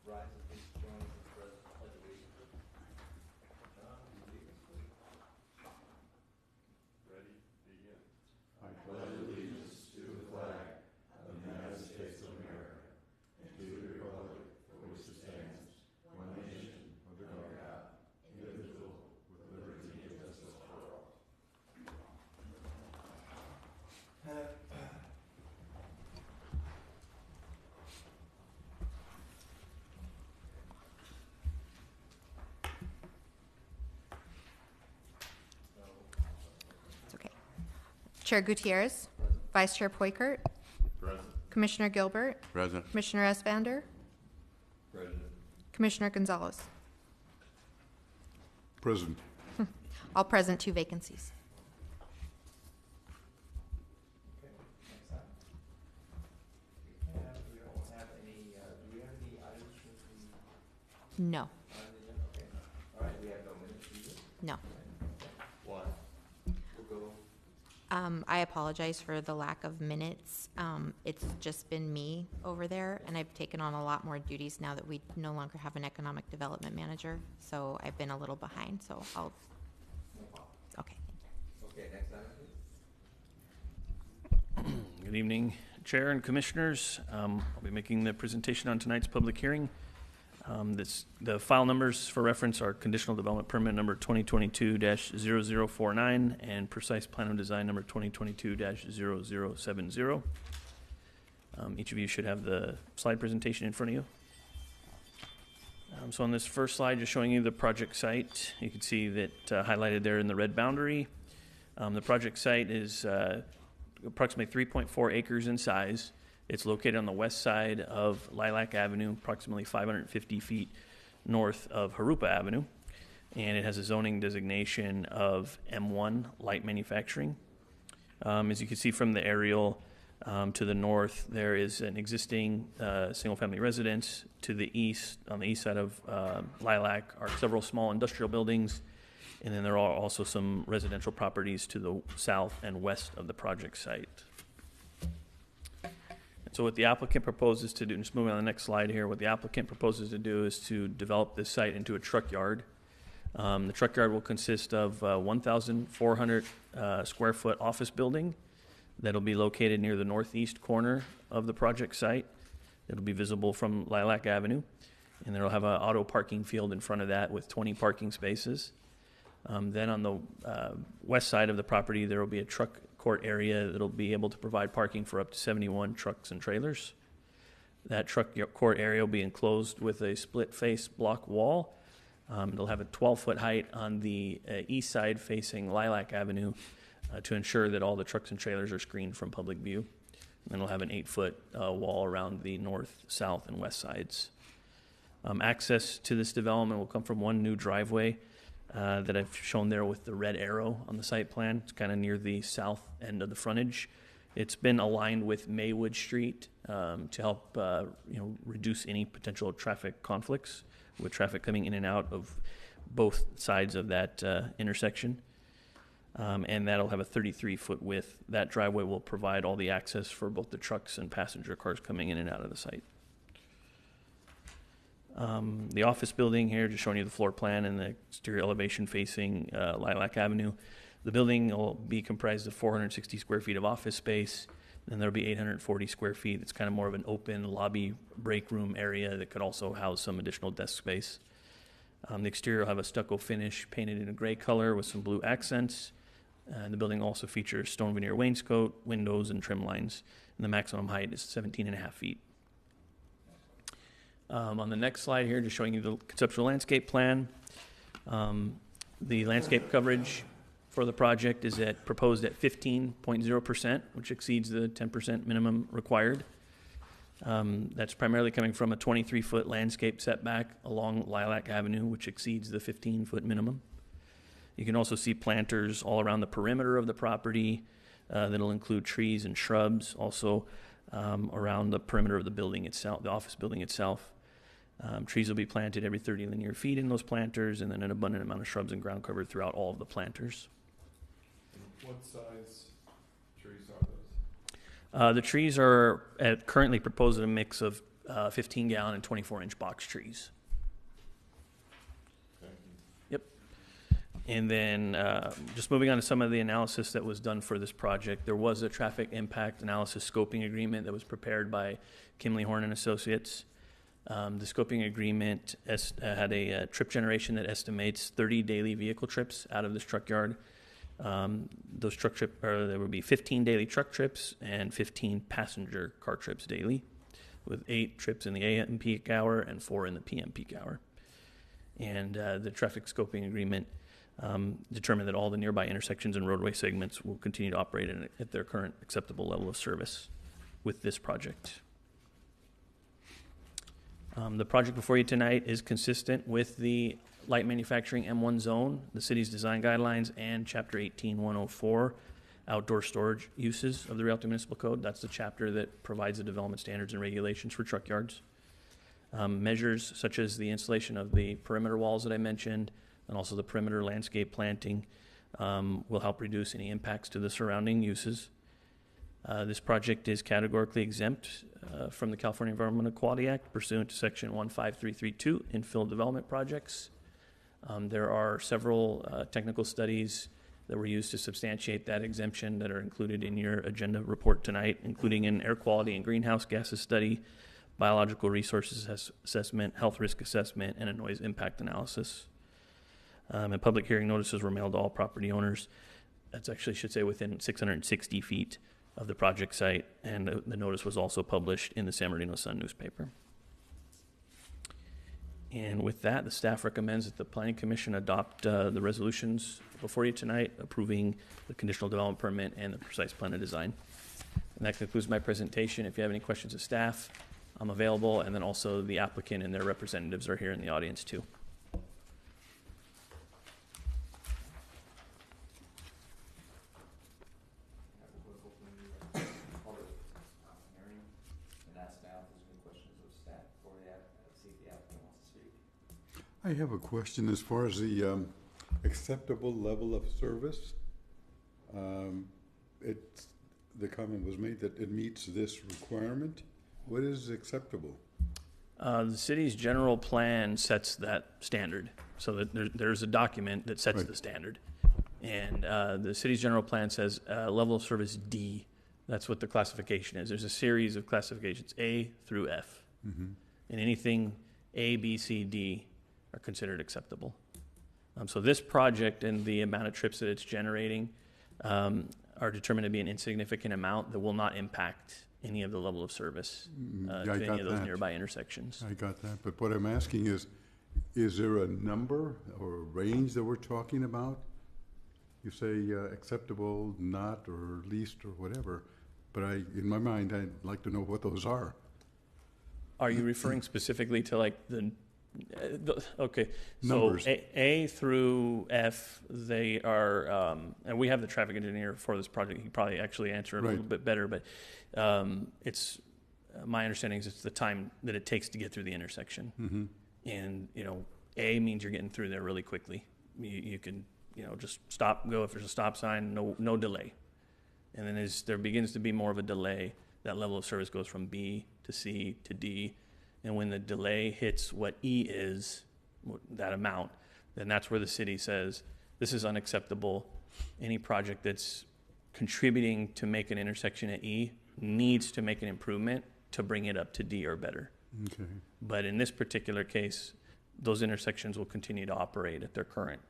rise and please join us in the pledge of allegiance. Ready? Begin. I pledge allegiance to the flag of the United States of America and to the republic for which it stands, one nation, under God, indivisible, with liberty and justice for all. It's okay. Chair Gutierrez, Vice Chair Poikert, Present. Commissioner Gilbert, Present. Commissioner Esvander, Present. Commissioner Gonzalez. Present. All present, 2 vacancies. Okay, next time. We don't have any, do we have any items for the, No, okay. All right, we have no minutes either. no. Why? We'll go. I apologize for the lack of minutes. It's just been me over there, and I've taken on a lot more duties now that we no longer have an economic development manager. So I've been a little behind, so I'll, No problem. okay. Okay, next item, please. Good evening, Chair and Commissioners. I'll be making the presentation on tonight's public hearing. The file numbers for reference are Conditional Development Permit number 2022-0049 and Precise Plan of Design number 2022-0070. Each of you should have the slide presentation in front of you. So on this first slide, just showing you the project site. You can see that highlighted there in the red boundary. The project site is approximately 3.4 acres in size. It's located on the west side of Lilac Avenue, approximately 550 feet north of Harupa Avenue. And it has a zoning designation of M1 light manufacturing. As you can see from the aerial to the north, there is an existing single-family residence. To the east, on the east side of Lilac, are several small industrial buildings. And then there are also some residential properties to the south and west of the project site. So what the applicant proposes to do, just moving on the next slide here, what the applicant proposes to do is to develop this site into a truck yard. The truck yard will consist of 1,400 square foot office building that'll be located near the northeast corner of the project site. It'll be visible from Lilac Avenue, and it'll have an auto parking field in front of that with 20 parking spaces. Then on the west side of the property, there will be a truck court area that'll be able to provide parking for up to 71 trucks and trailers. That truck court area will be enclosed with a split face block wall. It'll have a 12-foot height on the east side facing Lilac Avenue to ensure that all the trucks and trailers are screened from public view. And then it'll have an 8-foot wall around the north, south, and west sides. Access to this development will come from one new driveway that I've shown there with the red arrow on the site plan. It's kind of near the south end of the frontage. It's been aligned with Maywood Street to help reduce any potential traffic conflicts with traffic coming in and out of both sides of that intersection. And that'll have a 33-foot width. That driveway will provide all the access for both the trucks and passenger cars coming in and out of the site. The office building here, just showing you the floor plan and the exterior elevation facing Lilac Avenue. The building will be comprised of 460 square feet of office space. Then there'll be 840 square feet. It's kind of more of an open lobby break room area that could also house some additional desk space. The exterior will have a stucco finish painted in a gray color with some blue accents. The building also features stone veneer wainscot, windows, and trim lines. And the maximum height is 17.5 feet. On the next slide here, just showing you the conceptual landscape plan. The landscape coverage for the project is proposed at 15.0%, which exceeds the 10% minimum required. That's primarily coming from a 23-foot landscape setback along Lilac Avenue, which exceeds the 15-foot minimum. You can also see planters all around the perimeter of the property that'll include trees and shrubs, also around the perimeter of the building itself, the office building itself. Trees will be planted every 30 linear feet in those planters, and then an abundant amount of shrubs and ground cover throughout all of the planters. What size trees are those? The trees are currently proposed at a mix of 15-gallon and 24-inch box trees. Thank you. Yep. And then just moving on to some of the analysis that was done for this project, there was a traffic impact analysis scoping agreement that was prepared by Kimley Horn and Associates. The scoping agreement had a trip generation that estimates 30 daily vehicle trips out of this truck yard. Those truck trips, there would be 15 daily truck trips and 15 passenger car trips daily, with 8 trips in the AM peak hour and 4 in the PM peak hour. And the traffic scoping agreement determined that all the nearby intersections and roadway segments will continue to operate at their current acceptable level of service with this project. The project before you tonight is consistent with the light manufacturing M1 zone, the city's design guidelines, and Chapter 18104, outdoor storage uses of the Rialto Municipal Code. That's the chapter that provides the development standards and regulations for truck yards. Measures such as the installation of the perimeter walls that I mentioned, and also the perimeter landscape planting, will help reduce any impacts to the surrounding uses. This project is categorically exempt from the California Environmental Quality Act pursuant to Section 15332 infill development projects. There are several technical studies that were used to substantiate that exemption that are included in your agenda report tonight, including an air quality and greenhouse gases study, biological resources assessment, health risk assessment, and a noise impact analysis. And public hearing notices were mailed to all property owners. That's actually, should say, within 660 feet of the project site, and the notice was also published in the San Bernardino Sun newspaper. And with that, the staff recommends that the Planning Commission adopt the resolutions before you tonight, approving the conditional development permit and the precise plan of design. And that concludes my presentation. If you have any questions of staff, I'm available, and then also the applicant and their representatives are here in the audience too. I have a question as far as the acceptable level of service. The comment was made that it meets this requirement. What is acceptable? The city's general plan sets that standard, so that there's a document that sets the standard. And the city's general plan says level of service D. That's what the classification is. There's a series of classifications, A through F. Mm-hmm. And anything A, B, C, D are considered acceptable. So this project and the amount of trips that it's generating are determined to be an insignificant amount that will not impact any of the level of service to any of those nearby intersections. I got that, but what I'm asking is there a number or a range that we're talking about? You say acceptable, not, or least, or whatever, but in my mind, I'd like to know what those are. Are you referring specifically to like okay, numbers. So A through F, they are, and we have the traffic engineer for this project. He could probably actually answer it a little bit better, but it's my understanding is it's the time that it takes to get through the intersection. Mm-hmm. And A means you're getting through there really quickly. You can just stop, go if there's a stop sign, no delay. And then as there begins to be more of a delay, that level of service goes from B to C to D. And when the delay hits what E is, that amount, then that's where the city says, this is unacceptable. Any project that's contributing to make an intersection at E needs to make an improvement to bring it up to D or better. Okay. But in this particular case, those intersections will continue to operate at their current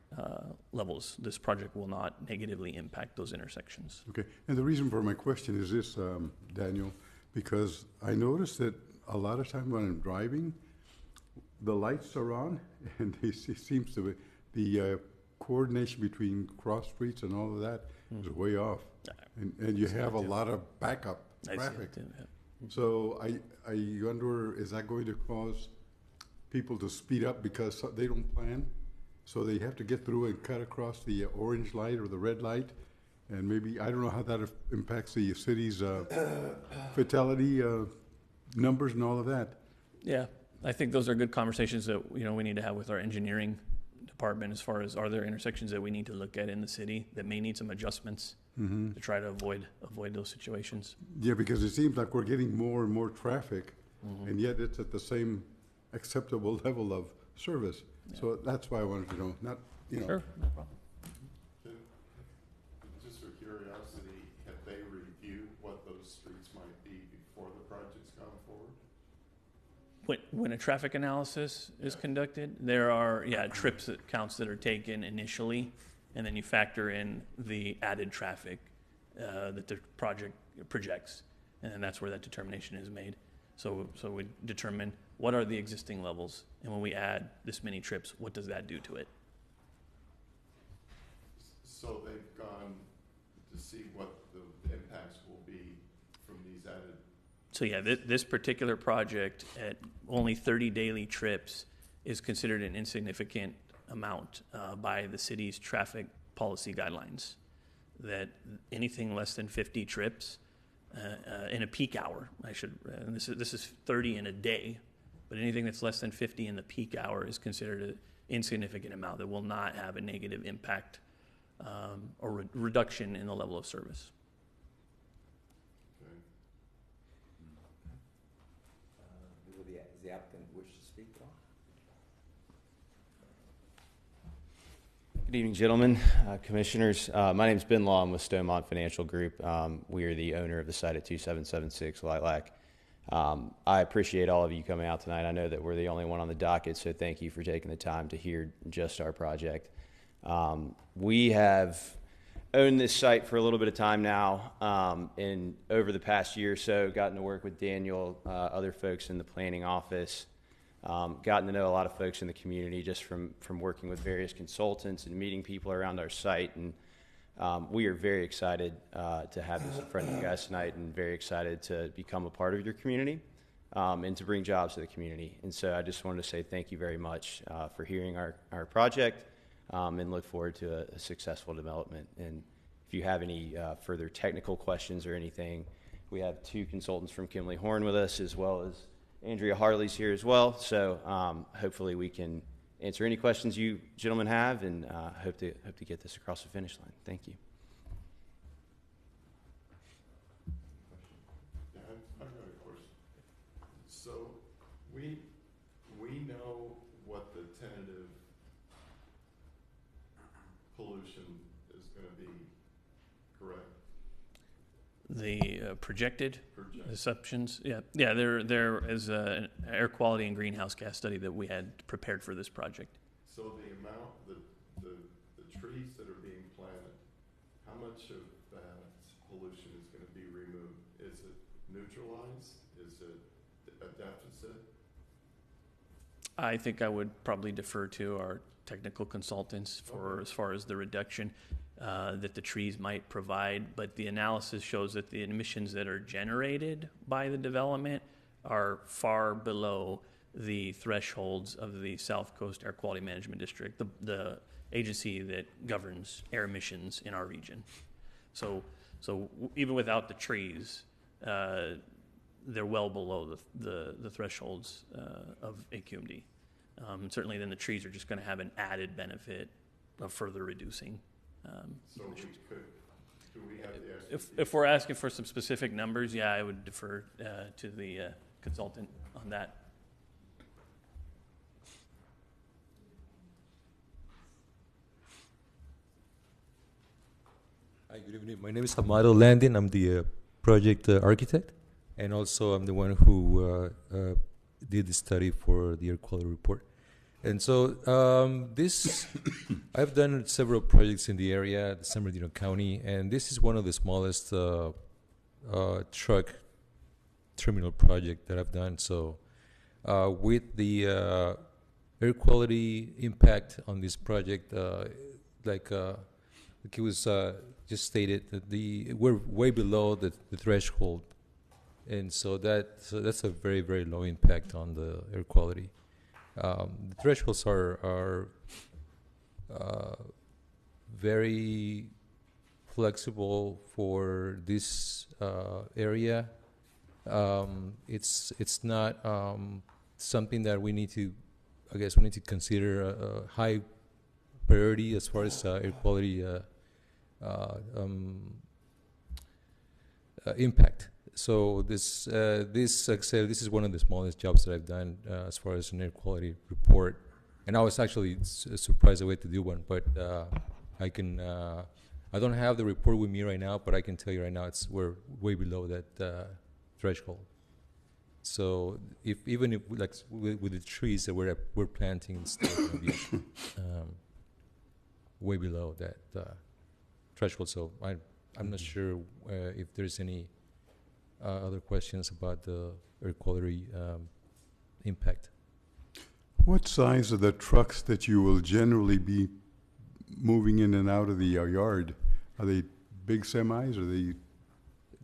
levels. This project will not negatively impact those intersections. Okay. And the reason for my question is this, Daniel, because I noticed that a lot of time when I'm driving, the lights are on, and it seems to be the coordination between cross streets and all of that is way off, and you have a lot of backup traffic. So I wonder, is that going to cause people to speed up because they don't plan, so they have to get through and cut across the orange light or the red light? And maybe, I don't know how that impacts the city's fatality numbers and all of that. Yeah, I think those are good conversations that we need to have with our engineering department as far as, are there intersections that we need to look at in the city that may need some adjustments to try to avoid those situations. Yeah, because it seems like we're getting more and more traffic and yet it's at the same acceptable level of service. So that's why I wanted to know, not, you know. Sure, no problem. Just for curiosity, have they reviewed what those streets might be before the project's gone forward? When a traffic analysis is conducted, there are, trips counts that are taken initially, and then you factor in the added traffic that the project projects, and then that's where that determination is made. So we determine what are the existing levels, and when we add this many trips, what does that do to it? So they've gone to see what the impacts will be from these added. So this particular project at only 30 daily trips is considered an insignificant amount by the city's traffic policy guidelines. That anything less than 50 trips in a peak hour, and this is 30 in a day, but anything that's less than 50 in the peak hour is considered an insignificant amount that will not have a negative impact or reduction in the level of service. Okay. Does the applicant wish to speak at all? Good evening, gentlemen, commissioners. My name is Ben Law. I'm with Stonemont Financial Group. We are the owner of the site at 2776 Lilac. I appreciate all of you coming out tonight. I know that we're the only one on the docket, so thank you for taking the time to hear just our project. We have owned this site for a little bit of time now, and over the past year or so, gotten to work with Daniel, other folks in the planning office, gotten to know a lot of folks in the community just from working with various consultants and meeting people around our site. And we are very excited to have this in front of you guys tonight, and very excited to become a part of your community and to bring jobs to the community. And so I just wanted to say thank you very much for hearing our project, and look forward to a successful development. And if you have any further technical questions or anything, we have two consultants from Kimley Horn with us, as well as Andrea Harley's here as well. So hopefully we can answer any questions you gentlemen have, and hope to get this across the finish line. Thank you. Yeah, I've got a question. So we know what the tentative pollution is going to be, correct? The projected assumptions, there is an air quality and greenhouse gas study that we had prepared for this project. So the amount, the trees that are being planted, how much of that pollution is going to be removed? Is it neutralized? Is it a deficit? I think I would probably defer to our technical consultants for as far as the reduction that the trees might provide, but the analysis shows that the emissions that are generated by the development are far below the thresholds of the South Coast Air Quality Management District, the agency that governs air emissions in our region. So even without the trees, they're well below the thresholds of AQMD. Certainly then the trees are just going to have an added benefit of further reducing. So do we have the if we're asking for some specific numbers, I would defer to the consultant on that. Hi, good evening. My name is Amado Landin. I'm the project architect, and also I'm the one who did the study for the air quality report. And so I've done several projects in the area, San Bernardino County, and this is one of the smallest truck terminal project that I've done. So with the air quality impact on this project, like it was just stated, that we're way below the threshold, and so that's a very, very low impact on the air quality. The thresholds are very flexible for this area. It's not something that we need to consider a high priority as far as air quality impact. So like I said, this is one of the smallest jobs that I've done as far as an air quality report. And I was actually surprised the way to do one, but I can. I don't have the report with me right now, but I can tell you right now we're way below that threshold. So even if like with the trees that we're planting, it's still going to be way below that threshold. So I'm not sure if there's any other questions about the air quality impact. What size are the trucks that you will generally be moving in and out of the yard? Are they big semis? Are they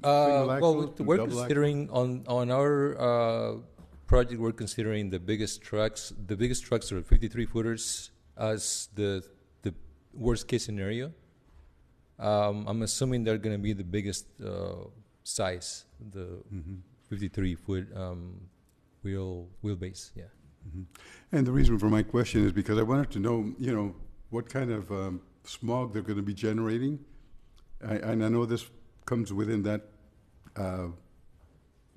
single axle, Well, we're double considering on our project, we're considering the biggest trucks. The biggest trucks are 53 footers as the worst case scenario. I'm assuming they're going to be the biggest size, the 53 foot wheelbase. Yeah. Mm-hmm. And the reason for my question is because I wanted to know, what kind of smog they're going to be generating. And I know this comes within that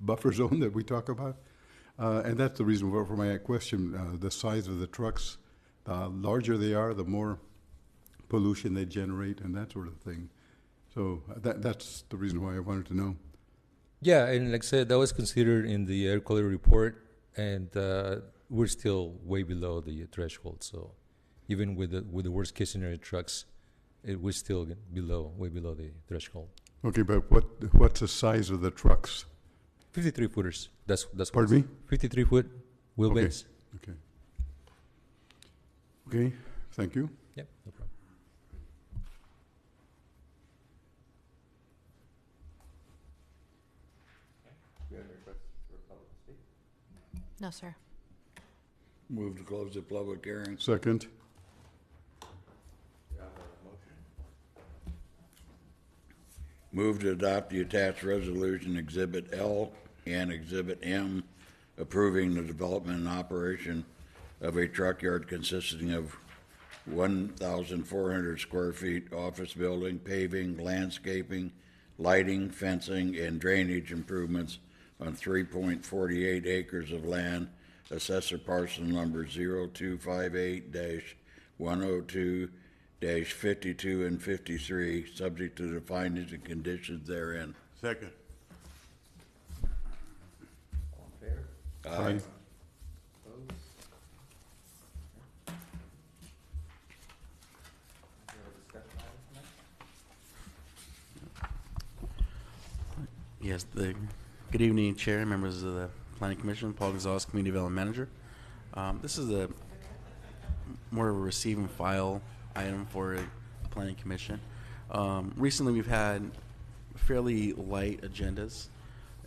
buffer zone that we talk about. And that's the reason for my question, the size of the trucks. The larger they are, the more pollution they generate and that sort of thing. So that's the reason why I wanted to know. Yeah, and like I said, that was considered in the air quality report, and we're still way below the threshold. So even with the worst case scenario trucks, we're still way below the threshold. Okay, but what's the size of the trucks? 53 footers. That's Pardon me? 53 foot wheelbase. Okay. Okay. Thank you. Yep, no problem. No, sir. Move to close the public hearing. Second. Move to adopt the attached resolution Exhibit L and Exhibit M, approving the development and operation of a truck yard consisting of 1,400 square feet office building, paving, landscaping, lighting, fencing, and drainage improvements on 3.48 acres of land, assessor parcel number 0258-102-52 and 53, subject to the findings and conditions therein. Second. All in favor? Aye. Opposed? Is there a discussion item tonight? Yes, good evening, Chair, members of the Planning Commission, Paul Gonzalez, Community Development Manager. This is more of a receive and file item for the Planning Commission. Recently, we've had fairly light agendas,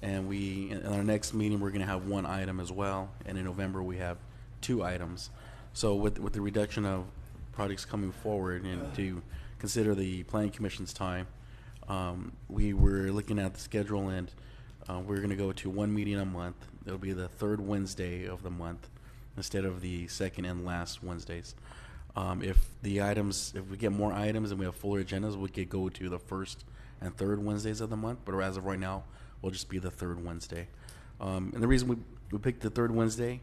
and in our next meeting, we're going to have one item as well, and in November, we have 2 items. So with the reduction of projects coming forward and to consider the Planning Commission's time, we were looking at the schedule, and we're going to go to one meeting a month. It'll be the third Wednesday of the month instead of the second and last Wednesdays. If we get more items and we have fuller agendas, we could go to the first and third Wednesdays of the month. But as of right now, we'll just be the third Wednesday. And the reason we picked the third Wednesday,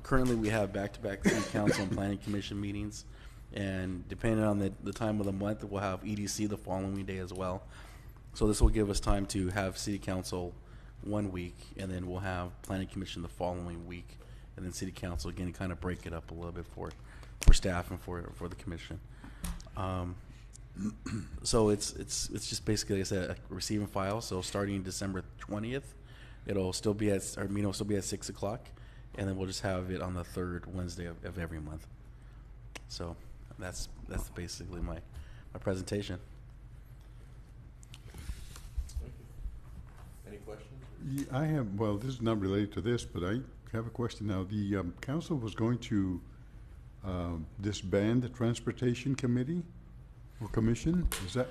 currently we have back-to-back City Council and Planning Commission meetings. And depending on the time of the month, we'll have EDC the following day as well. So this will give us time to have City Council one week, and then we'll have Planning Commission the following week, and then City Council again to kind of break it up a little bit for staff and for the Commission. So it's just basically, like I said, a receive and file. So starting December 20th, our meeting will still be at 6 o'clock, and then we'll just have it on the third Wednesday of every month. So that's basically my presentation. Any questions? I have, well, this is not related to this, but I have a question now. The council was going to disband the Transportation Committee or Commission? Is that?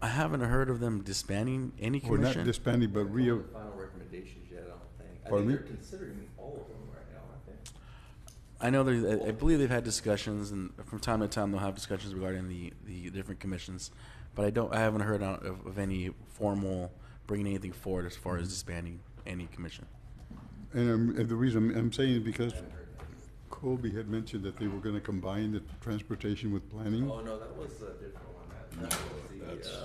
I haven't heard of them disbanding any Or commission. not disbanding, but Final recommendations yet, I don't think. Pardon me? They're considering all of them right now, aren't they? I know I believe they've had discussions, and from time to time they'll have discussions regarding the different commissions, but I haven't heard of any formal bringing anything forward as far as disbanding any commission. And the reason I'm saying is because Colby had mentioned that they were gonna combine the transportation with planning. Oh, no, that was a different one. That was the,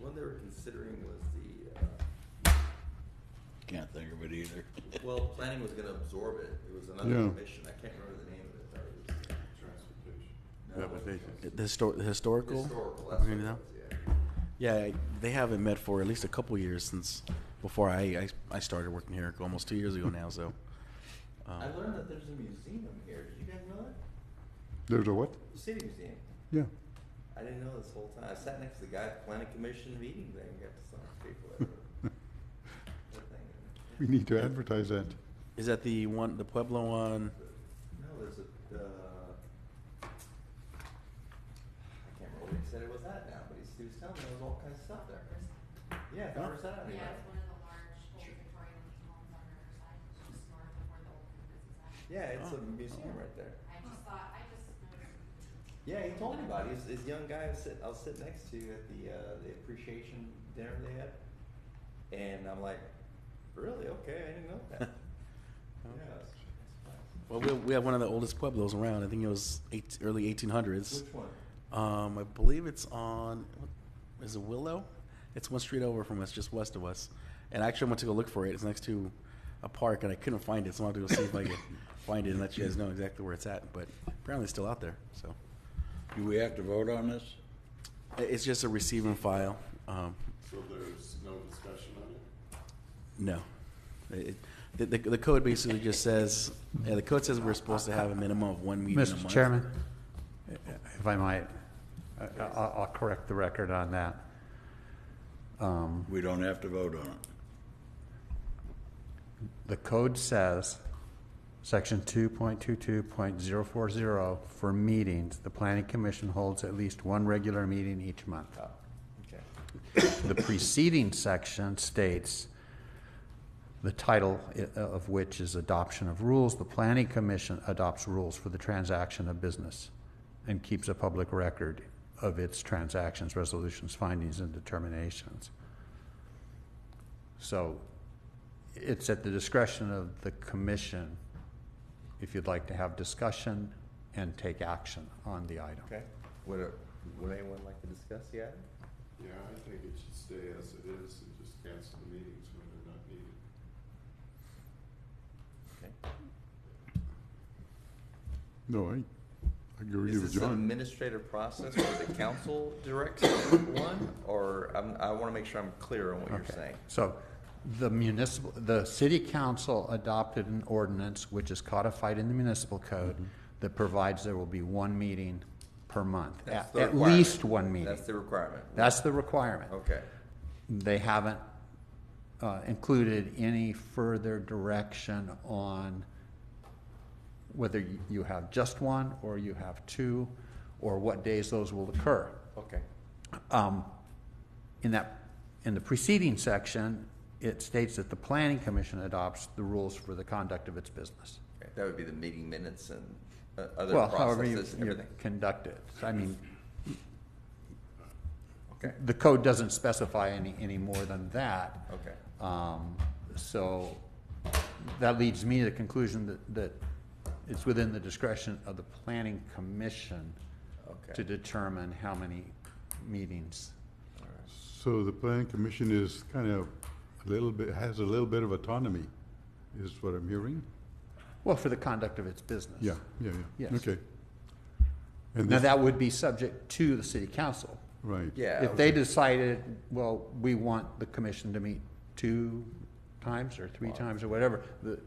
one they were considering was the, Can't think of it either. well, planning was gonna absorb it. It was another Yeah. commission. I can't remember the name of it. Though. Transportation. No, Yeah, but they- The historical? Historical, that's what it Bringing it was, down? yeah. Yeah, they haven't met for at least a couple years since before I started working here almost 2 years ago now. So I learned that there's a museum here. Did you guys know that? There's a what? The City Museum. Yeah. I didn't know this whole time. I sat next to the guy at the planning commission meeting there and got to some people. We need to advertise that. is that the one, the Pueblo one? No, there's a, I can't remember what he said it was at now, but he was telling me there was all kinds of stuff there. Yeah, Riverside Avenue. Yeah, it's one of the large old Victorian looking homes on Riverside, just north of where the old campus is at. Yeah, it's a museum right there. I just noticed. Yeah, he told me about it. He's this young guy I was sitting next to at the appreciation dinner they had, and I'm like, really? Okay, I didn't know that. Yeah. Well, we have one of the oldest pueblos around. I think it was early 1800s. Which one? I believe it's on. Is it Willow? It's one street over from us, just west of us. And I actually went to go look for it. It's next to a park, and I couldn't find it, so I wanted to go see if I could find it and let you guys know exactly where it's at. But apparently, it's still out there. So Do we have to vote on this? it's just a receiving file. So there's no discussion on it? No. The code basically just says, the code says we're supposed to have a minimum of one meeting a month. Mr. Chairman, if I might, I'll correct the record on that. We don't have to vote on it. The code says, section 2.22.040, for meetings, the planning commission holds at least one regular meeting each month. Okay. The preceding section states, the title of which is adoption of rules. The planning commission adopts rules for the transaction of business and keeps a public record of its transactions, resolutions, findings, and determinations. So it's at the discretion of the commission if you'd like to have discussion and take action on the item. Okay. Would anyone like to discuss the item? Yeah, I think it should stay as it is and just cancel the meetings when they're not needed. Okay. No, I agree Is with this an John. administrative process where the council directs one, or I want to make sure I'm clear on what you're saying? So the city council adopted an ordinance which is codified in the municipal code that provides there will be one meeting per month. That's the At requirement. least one meeting. That's the requirement. That's the requirement. Okay. They haven't included any further direction on whether you have just one or you have two, or what days those will occur. Okay. In the preceding section, it states that the planning commission adopts the rules for the conduct of its business. Okay. That would be the meeting minutes and other Well, processes however you and everything. conduct it. I mean, Okay. the code doesn't specify any more than that. Okay. So that leads me to the conclusion that it's within the discretion of the planning commission Okay. to determine how many meetings. So the planning commission is kind of has a little bit of autonomy, is what I'm hearing? Well, for the conduct of its business. Yeah. Yes. Okay. And Now, this, that would be subject to the city council. right. Yeah. If they decided, well, we want the commission to meet 2 times or 3 times or whatever, the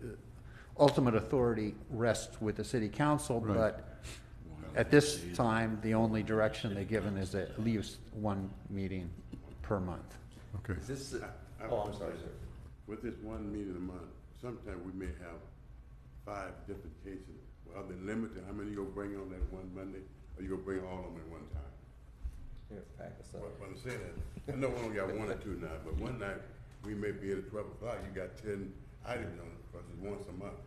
ultimate authority rests with the city council, Right. but at this time, the only direction they've given is at least one meeting per month. Okay. Is this? I have Oh, a I'm sorry, question. sir. With this one meeting a month, sometimes we may have 5 different cases. Are they limited? How many you gonna bring on that one Monday, or you gonna bring all of them at one time? Here, pack this up. But I'm saying that, I know we only got 1 or 2 now, but one night, we may be at 12 o'clock, you got 10 items on it, because it's once a month.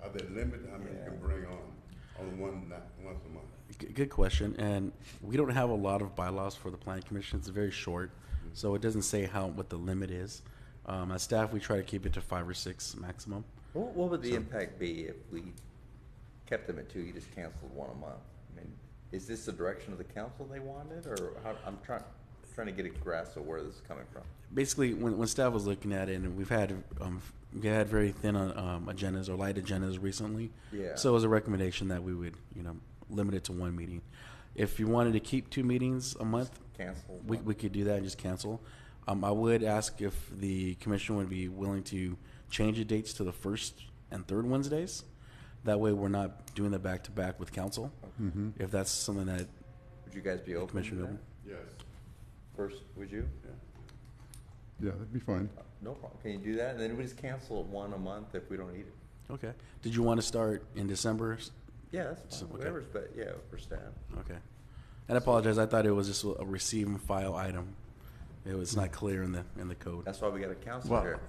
Are they limited how many you can bring on one night, once a month? Good question. And we don't have a lot of bylaws for the planning commission. It's very short. So it doesn't say what the limit is. As staff, we try to keep it to 5 or 6 maximum. What would the impact be if we kept them at 2, you just canceled 1 a month? I mean, is this the direction of the council they wanted, or how, I'm trying to get a grasp of where this is coming from? Basically, when staff was looking at it, and we had very thin agendas or light agendas recently. Yeah. So it was a recommendation that we would, limit it to 1 meeting. If you wanted to keep 2 meetings a month, Cancel. we could do that and just cancel. I would ask if the commission would be willing to change the dates to the 1st and 3rd Wednesdays. That way, we're not doing the back-to-back with council. If that's something that Would you guys be open to Commissioner that? Newman? Yes. First, would you? Yeah, that'd be fine. No problem. Can you do that? And then we just cancel 1 a month if we don't need it. Okay. Did you want to start in December? Yeah, that's fine. Okay. Whatever's, but yeah, for staff. Okay. And I apologize. I thought it was just a receive and file item. It was not clear in the code. That's why we got a counselor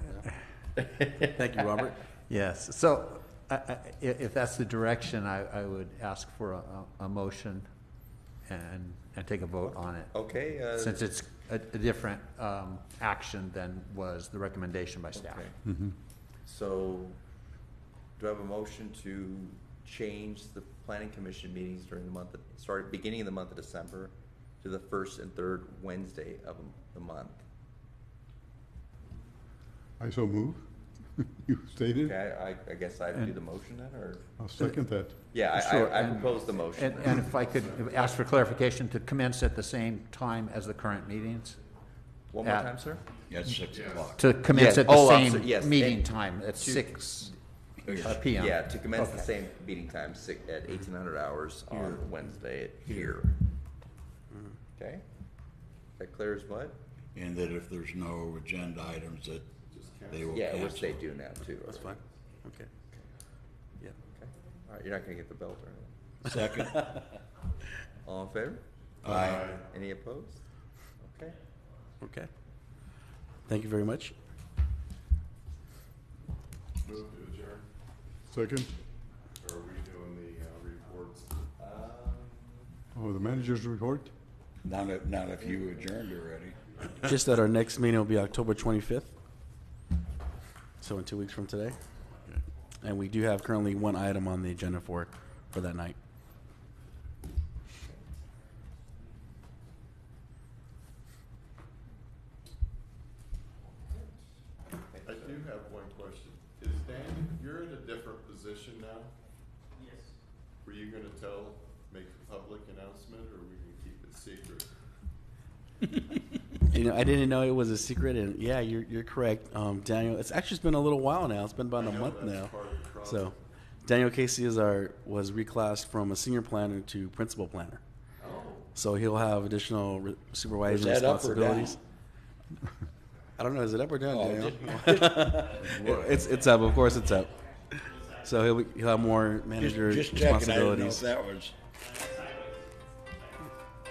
Well, here. Thank you, Robert. Yes, so if that's the direction, I would ask for a motion and take a vote on it. Okay. Since it's a different action than was the recommendation by staff. Okay. So, do I have a motion to change the planning commission meetings during the month, beginning of the month of December to the 1st and 3rd Wednesday of the month? I so move. You stated. Okay, I guess I do the motion then, or? I'll second that. Yeah, Sure, I and- propose the motion. And if I could ask for clarification, to commence at the same time as the current meetings? One more at- time, sir? At 6 o'clock. To commence Yes. at the Oh, I'm same sorry, yes. meeting And time at to- 6 Yes. PM? Yeah, to commence the Okay. same meeting time, at 1800 hours on Wednesday here. Okay? That clear as mud? And that if there's no agenda items, that they will Yeah, which cancel. they do now too. That's fine. Okay. Yeah. Okay. All right, you're not gonna get the belt or anything. Second. All in favor? Aye. Any opposed? Okay. Okay. Thank you very much. Move to adjourn. Second. Or are we doing the reports? Oh, the manager's report? Not if you adjourned already. Just that our next meeting will be October 25th. So in 2 weeks from today. And we do have currently 1 item on the agenda for that night. I do have one question. Is Dan, you're in a different position now? Yes. Were you gonna make a public announcement, or we can keep it secret? I didn't know it was a secret, and yeah, you're correct, Daniel. It's actually been a little while now. It's been about a month that's now. part of the process. So, Daniel Casey was reclassed from a senior planner to principal planner. Oh. So he'll have additional supervisory Is that up or down? responsibilities. I don't know. Is it up or down, Oh, Daniel? It's up. Of course, it's up. So he'll have more manager Just checking, I didn't know if responsibilities. that was.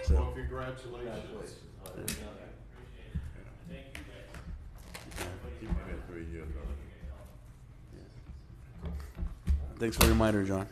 Well, congratulations. Keep it at 3 years. Thanks for the reminder, John.